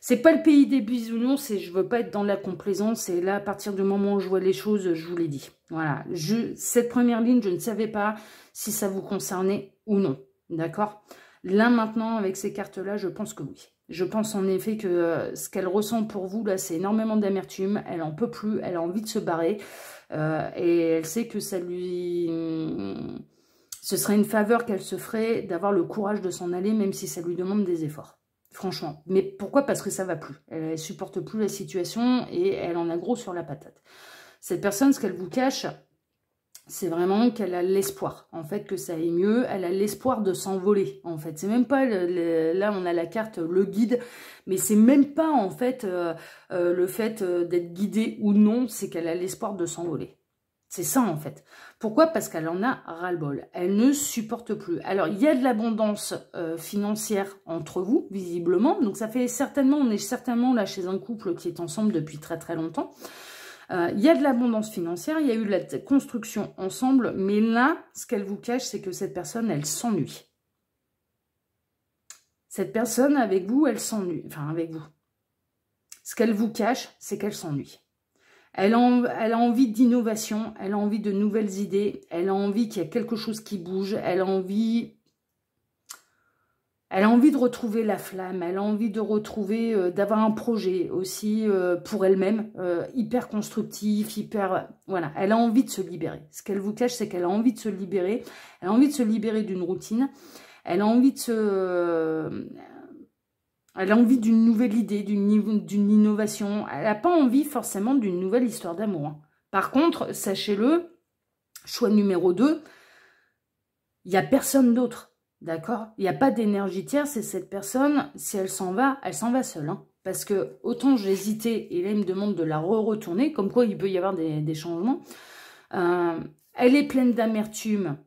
C'est pas le pays des bisounours, et je veux pas être dans la complaisance. Et là, à partir du moment où je vois les choses, je vous l'ai dit. Voilà. Cette première ligne, je ne savais pas si ça vous concernait ou non. D'accord? Là, maintenant, avec ces cartes-là, je pense que oui. Je pense en effet que ce qu'elle ressent pour vous, là, c'est énormément d'amertume. Elle en peut plus, elle a envie de se barrer. Et elle sait que ça lui... Ce serait une faveur qu'elle se ferait d'avoir le courage de s'en aller, même si ça lui demande des efforts. Franchement. Mais pourquoi? Parce que ça va plus. Elle supporte plus la situation et elle en a gros sur la patate. Cette personne, ce qu'elle vous cache, c'est vraiment qu'elle a l'espoir, en fait, que ça aille mieux. Elle a l'espoir de s'envoler, en fait. C'est même pas, là, on a la carte, le guide, mais c'est même pas, en fait, le fait d'être guidée ou non, c'est qu'elle a l'espoir de s'envoler. C'est ça, en fait. Pourquoi? Parce qu'elle en a ras-le-bol. Elle ne supporte plus. Alors, il y a de l'abondance financière entre vous, visiblement. Donc, ça fait certainement, on est certainement là chez un couple qui est ensemble depuis très, très longtemps. Il y a de l'abondance financière, il y a eu de la construction ensemble, mais là, ce qu'elle vous cache, c'est que cette personne, elle s'ennuie. Cette personne, avec vous, elle s'ennuie. Enfin, avec vous. Ce qu'elle vous cache, c'est qu'elle s'ennuie. Elle a envie d'innovation, elle a envie de nouvelles idées, elle a envie qu'il y ait quelque chose qui bouge, elle a envie de retrouver la flamme, elle a envie de retrouver, d'avoir un projet aussi pour elle-même, hyper constructif, hyper... Voilà, elle a envie de se libérer. Ce qu'elle vous cache, c'est qu'elle a envie de se libérer. Elle a envie de se libérer d'une routine. Elle a envie de Elle a envie d'une nouvelle idée, d'une innovation. Elle n'a pas envie forcément d'une nouvelle histoire d'amour. Hein. Par contre, sachez-le, choix numéro 2, il n'y a personne d'autre. D'accord? Il n'y a pas d'énergie tierce et cette personne, si elle s'en va seule. Hein. Parce que autant j'ai hésité et là, il me demande de la retourner, comme quoi il peut y avoir des changements. Elle est pleine d'amertume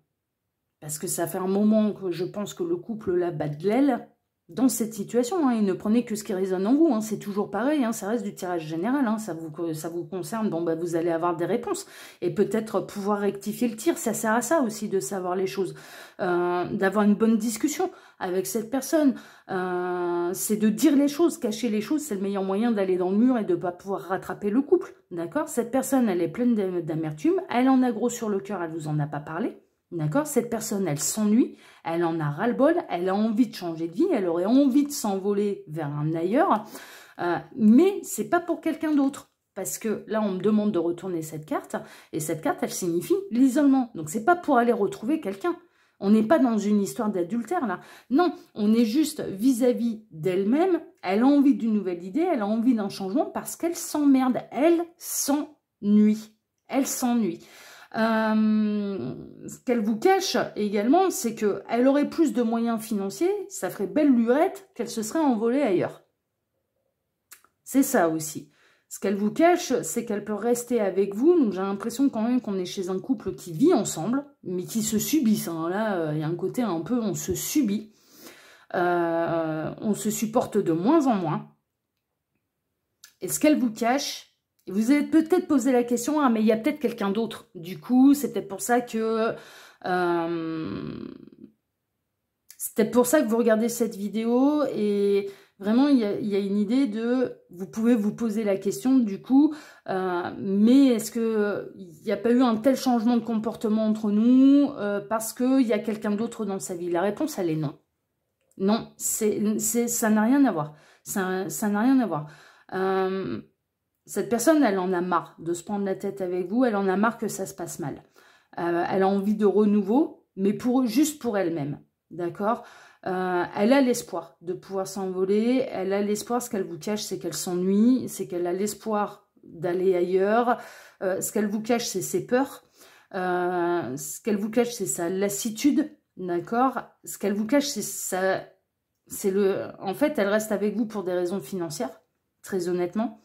parce que ça fait un moment que je pense que le couple là bat de l'aile. Dans cette situation, hein, et ne prenez que ce qui résonne en vous, hein, c'est toujours pareil, hein, ça reste du tirage général, hein, ça vous concerne, bon bah vous allez avoir des réponses, et peut-être pouvoir rectifier le tir, ça sert à ça aussi de savoir les choses, d'avoir une bonne discussion avec cette personne, c'est de dire les choses, cacher les choses, c'est le meilleur moyen d'aller dans le mur et de ne pas pouvoir rattraper le couple, d'accord? Cette personne, elle est pleine d'amertume, elle en a gros sur le cœur, elle vous en a pas parlé. D'accord? Cette personne, elle s'ennuie, elle en a ras-le-bol, elle a envie de changer de vie, elle aurait envie de s'envoler vers un ailleurs, mais c'est pas pour quelqu'un d'autre. Parce que là, on me demande de retourner cette carte, et cette carte, elle signifie l'isolement. Donc, c'est pas pour aller retrouver quelqu'un. On n'est pas dans une histoire d'adultère, là. Non, on est juste vis-à-vis d'elle-même, elle a envie d'une nouvelle idée, elle a envie d'un changement parce qu'elle s'emmerde, elle s'ennuie. Elle s'ennuie. Ce qu'elle vous cache également, c'est qu'elle aurait plus de moyens financiers, ça ferait belle lurette qu'elle se serait envolée ailleurs. C'est ça aussi. Ce qu'elle vous cache, c'est qu'elle peut rester avec vous. Donc, j'ai l'impression quand même qu'on est chez un couple qui vit ensemble, mais qui se subissent. Hein. Là, il y a un côté un peu, on se subit. On se supporte de moins en moins. Et ce qu'elle vous cache, vous avez peut-être posé la question, ah, mais il y a peut-être quelqu'un d'autre. Du coup, c'est peut-être pour ça que... c'est peut-être pour ça que vous regardez cette vidéo et... Vraiment, il y a une idée de, vous pouvez vous poser la question du coup, mais est-ce qu'il n'y a pas eu un tel changement de comportement entre nous parce qu'il y a quelqu'un d'autre dans sa vie? La réponse, elle est non. Non, ça n'a rien à voir. Ça n'a rien à voir. Cette personne, elle en a marre de se prendre la tête avec vous, elle en a marre que ça se passe mal. Elle a envie de renouveau, mais juste pour elle-même, d'accord ? Elle a l'espoir de pouvoir s'envoler, elle a l'espoir, ce qu'elle vous cache, c'est qu'elle s'ennuie, c'est qu'elle a l'espoir d'aller ailleurs, ce qu'elle vous cache, c'est ses peurs, ce qu'elle vous cache, c'est sa lassitude, d'accord? Ce qu'elle vous cache, en fait, elle reste avec vous pour des raisons financières, très honnêtement.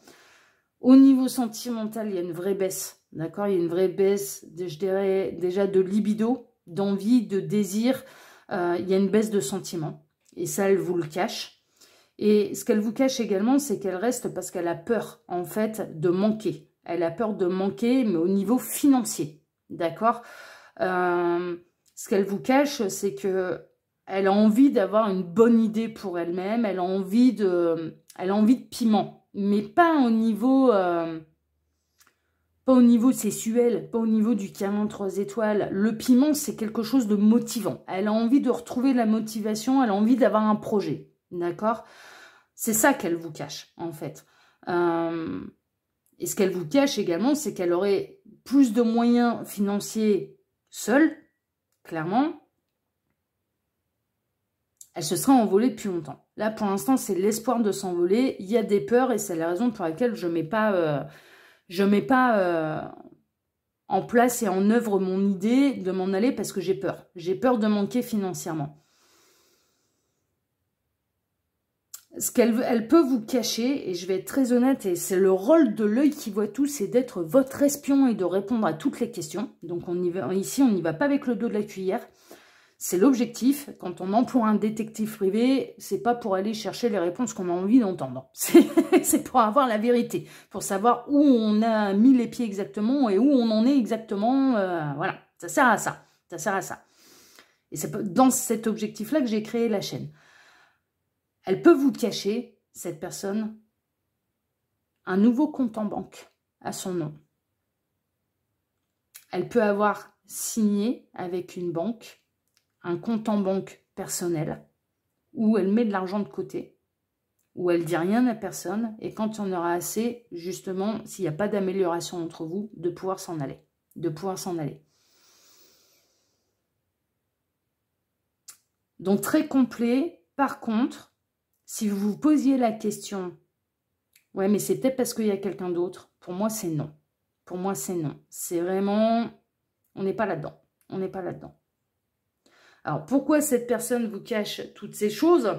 Au niveau sentimental, il y a une vraie baisse, d'accord? Il y a une vraie baisse, je dirais, déjà de libido, d'envie, de désir. Il y a une baisse de sentiments. Et ça, elle vous le cache. Et ce qu'elle vous cache également, c'est qu'elle reste parce qu'elle a peur, en fait, de manquer. Elle a peur de manquer, mais au niveau financier. D'accord? Ce qu'elle vous cache, c'est que elle a envie d'avoir une bonne idée pour elle-même. Elle a envie de piment. Mais pas au niveau... pas au niveau sexuel, pas au niveau du canon 3 étoiles. Le piment, c'est quelque chose de motivant. Elle a envie de retrouver la motivation, elle a envie d'avoir un projet. D'accord? C'est ça qu'elle vous cache, en fait. Et ce qu'elle vous cache également, c'est qu'elle aurait plus de moyens financiers seule, clairement. Elle se serait envolée depuis longtemps. Là, pour l'instant, c'est l'espoir de s'envoler. Il y a des peurs et c'est la raison pour laquelle je ne mets pas en place et en œuvre mon idée de m'en aller parce que j'ai peur. J'ai peur de manquer financièrement. Ce qu'elle peut vous cacher, et je vais être très honnête, et c'est le rôle de l'œil qui voit tout, c'est d'être votre espion et de répondre à toutes les questions. Donc ici, on n'y va pas avec le dos de la cuillère. C'est l'objectif. Quand on emploie un détective privé, c'est pas pour aller chercher les réponses qu'on a envie d'entendre. C'est pour avoir la vérité, pour savoir où on a mis les pieds exactement et où on en est exactement. Voilà, ça sert à ça. Ça sert à ça. Et c'est dans cet objectif-là que j'ai créé la chaîne. Elle peut vous cacher, cette personne, un nouveau compte en banque à son nom. Elle peut avoir signé avec une banque un compte en banque personnel où elle met de l'argent de côté, où elle dit rien à personne et quand il y en aura assez, justement, s'il n'y a pas d'amélioration entre vous, de pouvoir s'en aller. De pouvoir s'en aller. Donc très complet. Par contre, si vous vous posiez la question, ouais mais c'est peut-être parce qu'il y a quelqu'un d'autre, pour moi c'est non. Pour moi c'est non. C'est vraiment, on n'est pas là-dedans. On n'est pas là-dedans. Alors, pourquoi cette personne vous cache toutes ces choses?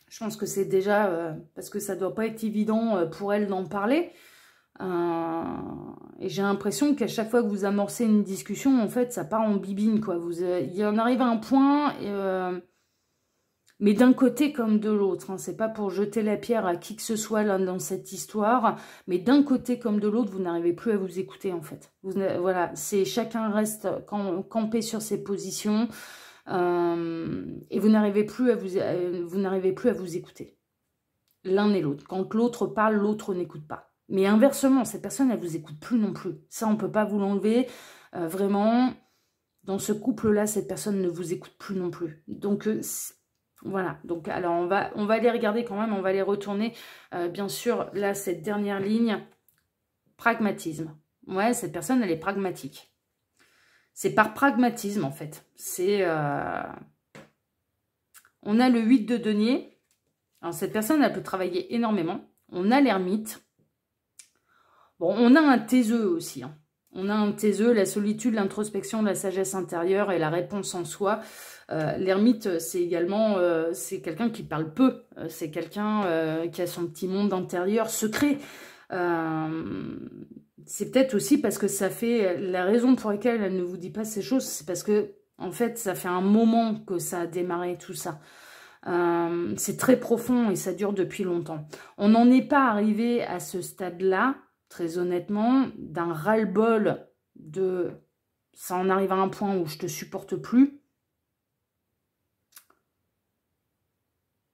Je pense que c'est déjà parce que ça ne doit pas être évident pour elle d'en parler. Et j'ai l'impression qu'à chaque fois que vous amorcez une discussion, en fait, ça part en bibine, quoi. Il en arrive à un point, mais d'un côté comme de l'autre. Hein. C'est pas pour jeter la pierre à qui que ce soit là dans cette histoire, mais d'un côté comme de l'autre, vous n'arrivez plus à vous écouter, en fait. Voilà, chacun reste campé sur ses positions. Et vous n'arrivez plus à vous écouter l'un et l'autre. Quand l'autre parle, l'autre n'écoute pas. Mais inversement, cette personne, elle vous écoute plus non plus. Ça, on peut pas vous l'enlever. Vraiment, dans ce couple-là, cette personne ne vous écoute plus non plus. Donc, voilà. Donc, alors, on va aller regarder quand même, on va aller retourner. Bien sûr, là, cette dernière ligne, pragmatisme. Ouais, cette personne, elle est pragmatique. C'est par pragmatisme, en fait. On a le 8 de denier. Alors, cette personne, elle peut travailler énormément. On a l'ermite. Bon, on a un taiseux aussi. Hein. On a un taiseux, la solitude, l'introspection, la sagesse intérieure et la réponse en soi. L'ermite, c'est également c'est quelqu'un qui parle peu. C'est quelqu'un qui a son petit monde intérieur secret. C'est peut-être aussi parce que ça fait... La raison pour laquelle elle ne vous dit pas ces choses, c'est parce que, en fait, ça fait un moment que ça a démarré tout ça. C'est très profond et ça dure depuis longtemps. On n'en est pas arrivé à ce stade-là, très honnêtement, d'un ras-le-bol de... Ça en arrive à un point où je te supporte plus.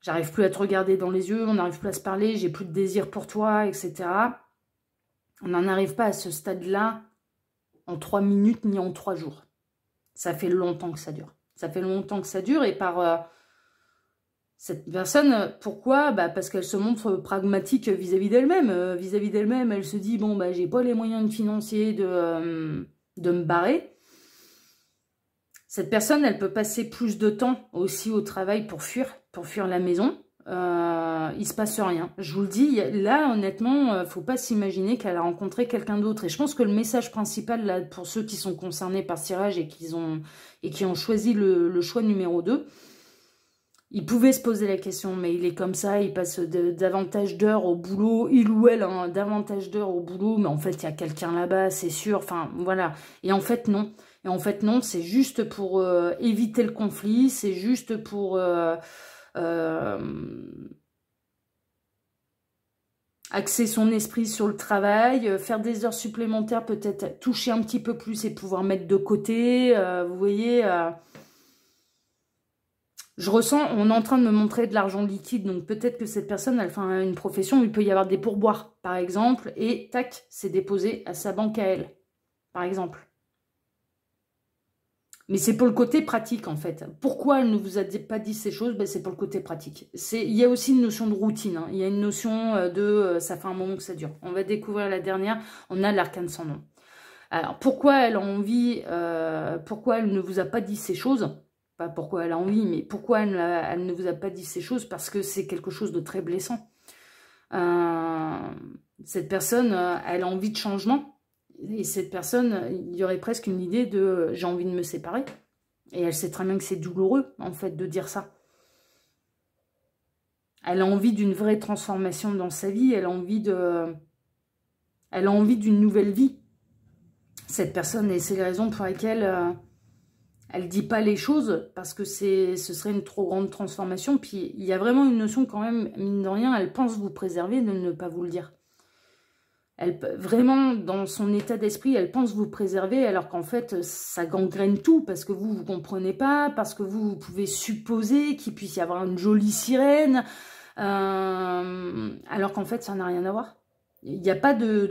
J'arrive plus à te regarder dans les yeux, on n'arrive plus à se parler, j'ai plus de désir pour toi, etc. On n'en arrive pas à ce stade-là en 3 minutes ni en 3 jours. Ça fait longtemps que ça dure. Ça fait longtemps que ça dure et par... Cette personne, pourquoi? Parce qu'elle se montre pragmatique vis-à-vis d'elle-même. Vis-à-vis d'elle-même, elle se dit, bon, j'ai pas les moyens financiers de me barrer. Cette personne, elle peut passer plus de temps aussi au travail pour fuir la maison. Il se passe rien. Je vous le dis, là, honnêtement, faut pas s'imaginer qu'elle a rencontré quelqu'un d'autre. Et je pense que le message principal, là, pour ceux qui sont concernés par ce tirage et qui ont choisi le choix numéro 2, il pouvait se poser la question, mais il est comme ça, il passe davantage d'heures au boulot, il ou elle, hein, davantage d'heures au boulot, mais en fait, il y a quelqu'un là-bas, c'est sûr, enfin, voilà. Et en fait, non. Et en fait, non, c'est juste pour éviter le conflit, c'est juste pour axer son esprit sur le travail, faire des heures supplémentaires, peut-être toucher un petit peu plus et pouvoir mettre de côté, vous voyez... Je ressens, on est en train de me montrer de l'argent liquide, donc peut-être que cette personne, elle fait une profession où il peut y avoir des pourboires, par exemple, et tac, c'est déposé à sa banque à elle, par exemple. Mais c'est pour le côté pratique, en fait. Pourquoi elle ne vous a pas dit ces choses? C'est pour le côté pratique. Il y a aussi une notion de routine, hein. Il y a une notion de ça fait un moment que ça dure. On va découvrir la dernière, on a l'arcane sans nom. Alors, pourquoi elle a envie, pourquoi elle ne vous a pas dit ces choses? Pas pourquoi elle a envie, mais pourquoi elle ne vous a pas dit ces choses? Parce que c'est quelque chose de très blessant. Cette personne, elle a envie de changement. Et cette personne, il y aurait presque une idée de « j'ai envie de me séparer ». Et elle sait très bien que c'est douloureux, en fait, de dire ça. Elle a envie d'une vraie transformation dans sa vie. Elle a envie d'une nouvelle vie. Cette personne, et c'est la raison pour laquelle... elle ne dit pas les choses parce que ce serait une trop grande transformation. Puis il y a vraiment une notion quand même, mine de rien, elle pense vous préserver de ne pas vous le dire. Elle, vraiment, dans son état d'esprit, elle pense vous préserver alors qu'en fait, ça gangrène tout parce que vous ne comprenez pas, parce que vous pouvez supposer qu'il puisse y avoir une jolie sirène, alors qu'en fait, ça n'a rien à voir. Il n'y a pas de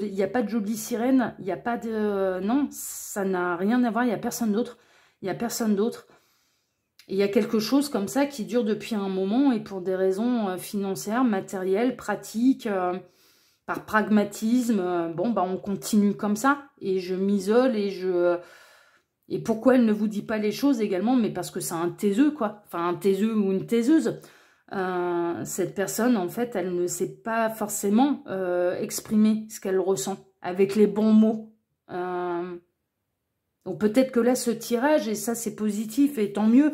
jolie sirène, il n'y a pas de... Non, ça n'a rien à voir, il n'y a personne d'autre. Il n'y a personne d'autre. Il y a quelque chose comme ça qui dure depuis un moment et pour des raisons financières, matérielles, pratiques, par pragmatisme, on continue comme ça. Et je m'isole et pourquoi elle ne vous dit pas les choses également? Mais parce que c'est un taiseux, quoi. Enfin, un taiseux ou une taiseuse. Cette personne, en fait, elle ne sait pas forcément exprimer ce qu'elle ressent avec les bons mots. Donc peut-être que là, ce tirage, et ça c'est positif, et tant mieux,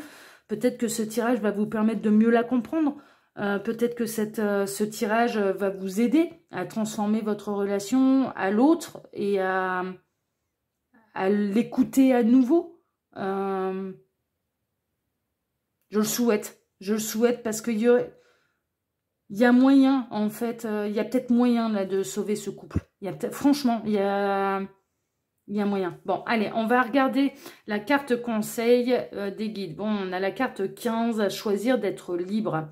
peut-être que ce tirage va vous permettre de mieux la comprendre. Peut-être que ce tirage va vous aider à transformer votre relation à l'autre et à l'écouter à nouveau. Je le souhaite parce qu'il y a moyen, en fait, il y a peut-être moyen là de sauver ce couple. Franchement, il y a moyen. Bon, allez, on va regarder la carte conseil des guides. Bon, on a la carte 15, à choisir d'être libre.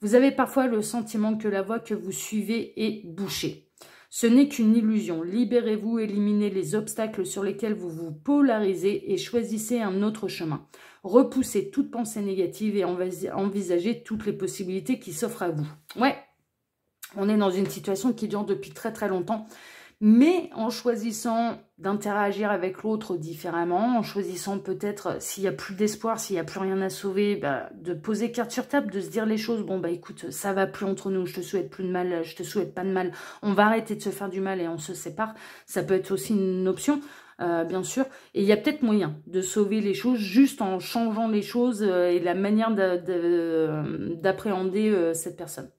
Vous avez parfois le sentiment que la voie que vous suivez est bouchée. Ce n'est qu'une illusion. Libérez-vous, éliminez les obstacles sur lesquels vous vous polarisez et choisissez un autre chemin. Repoussez toute pensée négative et envisagez toutes les possibilités qui s'offrent à vous. Ouais, on est dans une situation qui dure depuis très très longtemps. mais en choisissant d'interagir avec l'autre différemment, en choisissant peut-être, s'il n'y a plus d'espoir, s'il n'y a plus rien à sauver, bah, de poser carte sur table, de se dire les choses, bon bah écoute, ça va plus entre nous, je te souhaite plus de mal, je te souhaite pas de mal, on va arrêter de se faire du mal et on se sépare, ça peut être aussi une option, bien sûr, et il y a peut-être moyen de sauver les choses juste en changeant les choses et la manière d'appréhender cette personne.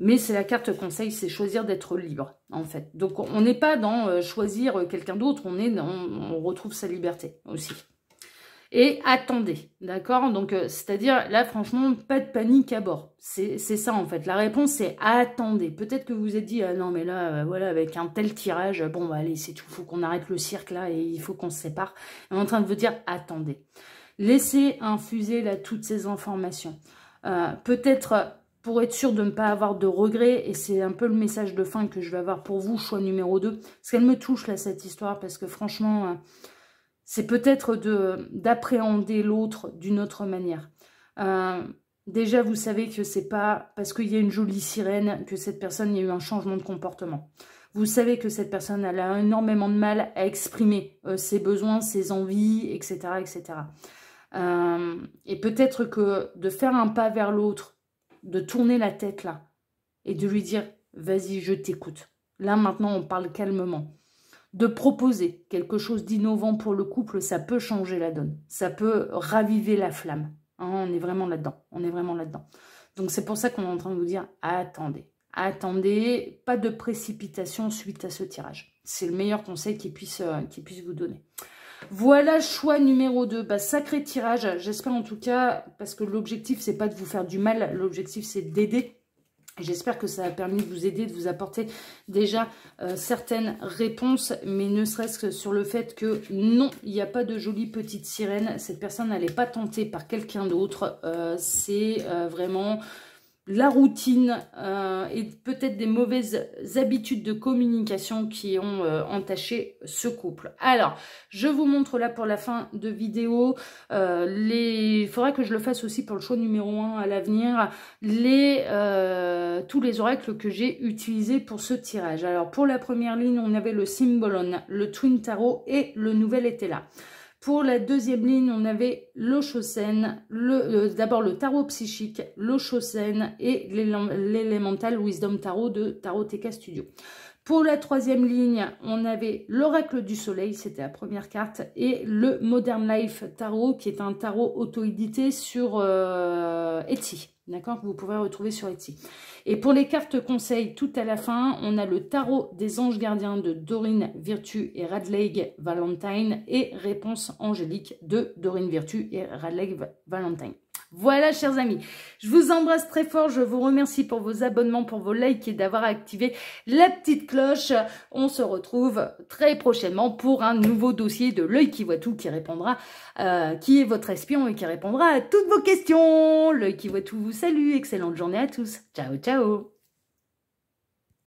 Mais c'est la carte conseil, c'est choisir d'être libre, en fait. Donc, on n'est pas dans choisir quelqu'un d'autre, on retrouve sa liberté aussi. Et attendez, d'accord? Donc, c'est-à-dire, là, franchement, pas de panique à bord. C'est ça, en fait. La réponse, c'est attendez. Peut-être que vous vous êtes dit, ah non, mais là, voilà, avec un tel tirage, bon, bah, allez, c'est tout, faut qu'on arrête le cirque, là, et il faut qu'on se sépare. On est en train de vous dire, attendez. Laissez infuser, là, toutes ces informations. Peut-être... pour être sûr de ne pas avoir de regrets, et c'est un peu le message de fin que je vais avoir pour vous, choix numéro 2, parce qu'elle me touche là cette histoire, parce que franchement, c'est peut-être d'appréhender l'autre d'une autre manière. Déjà, vous savez que c'est pas parce qu'il y a une jolie sirène que cette personne, il y a eu un changement de comportement. Vous savez que cette personne, elle a énormément de mal à exprimer ses besoins, ses envies, etc. etc. Et peut-être que de faire un pas vers l'autre, de tourner la tête là et de lui dire vas-y je t'écoute, là maintenant on parle calmement, de proposer quelque chose d'innovant pour le couple, ça peut changer la donne, ça peut raviver la flamme, hein, on est vraiment là-dedans, donc c'est pour ça qu'on est en train de vous dire attendez, pas de précipitation suite à ce tirage, c'est le meilleur conseil qu'il puisse vous donner. Voilà, choix numéro 2. Bah, sacré tirage, j'espère en tout cas, parce que l'objectif, c'est pas de vous faire du mal, l'objectif, c'est d'aider. J'espère que ça a permis de vous aider, de vous apporter déjà certaines réponses, mais ne serait-ce que sur le fait que non, il n'y a pas de jolie petite sirène. Cette personne, elle n'est pas tentée par quelqu'un d'autre. C'est vraiment... la routine et peut-être des mauvaises habitudes de communication qui ont entaché ce couple. Alors, je vous montre là pour la fin de vidéo, il faudra que je le fasse aussi pour le choix numéro 1 à l'avenir, tous les oracles que j'ai utilisés pour ce tirage. Alors, pour la première ligne, on avait le Symbolon, le Twin Tarot et le Nouvel été là. Pour la deuxième ligne, on avait le Shosen, d'abord le tarot psychique, le Shosen et l'Elemental Wisdom Tarot de Tarot TK Studio. Pour la troisième ligne, on avait l'Oracle du Soleil, c'était la première carte, et le Modern Life Tarot, qui est un tarot auto-édité sur Etsy, d'accord, que vous pouvez retrouver sur Etsy. Et pour les cartes conseils, tout à la fin, on a le Tarot des Anges Gardiens de Doreen Virtue et Radleigh Valentine et Réponse Angélique de Doreen Virtue et Radleigh Valentine. Voilà, chers amis, je vous embrasse très fort, je vous remercie pour vos abonnements, pour vos likes et d'avoir activé la petite cloche. On se retrouve très prochainement pour un nouveau dossier de l'œil qui voit tout, qui répondra, qui est votre espion et qui répondra à toutes vos questions. L'œil qui voit tout vous salue, excellente journée à tous, ciao ciao.